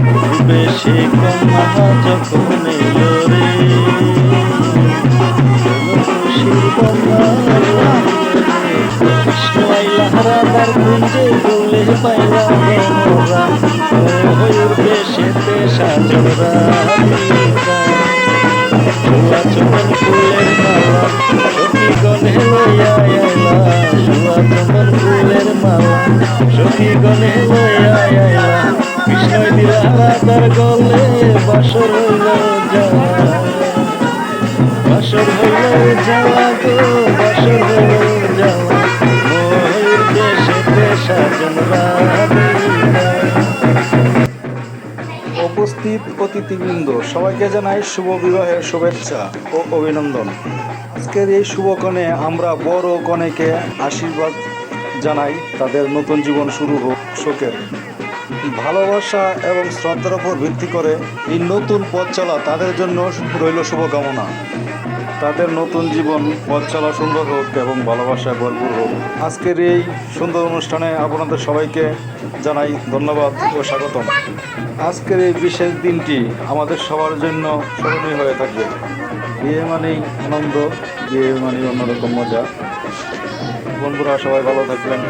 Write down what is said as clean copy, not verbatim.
পূর্বে সে কন্যা যখন এলো রে, খুশির বন্যা কৃষ্ণ আইলা রাধার কুঞ্জে দোলে পাইলা মোরা, ময়ূর বেশেতে সাজরা ছোলা চন্দন ফুলের মালা সখী গণে লইয়া আইলা, ছোলা চন্দন ফুলের মালা সখী গণে লইয়া আইলা, কৃষ্ণই দিলা রাধার গলে বাসর হইল যাওয়া, বাসর হইল যাওয়া গো বাসর হইল যাওয়া, ময়ূর দেশেতে সাজনরা। উপস্থিত অতিথিবৃন্দ সবাইকে জানাই শুভ বিবাহের শুভেচ্ছা ও অভিনন্দন। আজকের এই শুভক্ষণে আমরা বড় কনেকে আশীর্বাদ জানাই, তাদের নতুন জীবন শুরু হোক শোকের। ভালোবাসা এবং শ্রদ্ধার উপর ভিত্তি করে এই নতুন পথ চলা তাদের জন্য রইল শুভকামনা। তাদের নতুন জীবন পথ চলা সুন্দর হোক এবং ভালোবাসায় ভরপুর হোক। আজকের এই সুন্দর অনুষ্ঠানে আপনাদের সবাইকে জানাই ধন্যবাদ ও স্বাগতম। আজকের এই বিশেষ দিনটি আমাদের সবার জন্য স্মরণীয় হয়ে থাকবে। বিয়ে মানেই আনন্দ, বিয়ে মানেই অন্যরকম মজা। বন্ধুরা সবাই ভালো থাকবেন।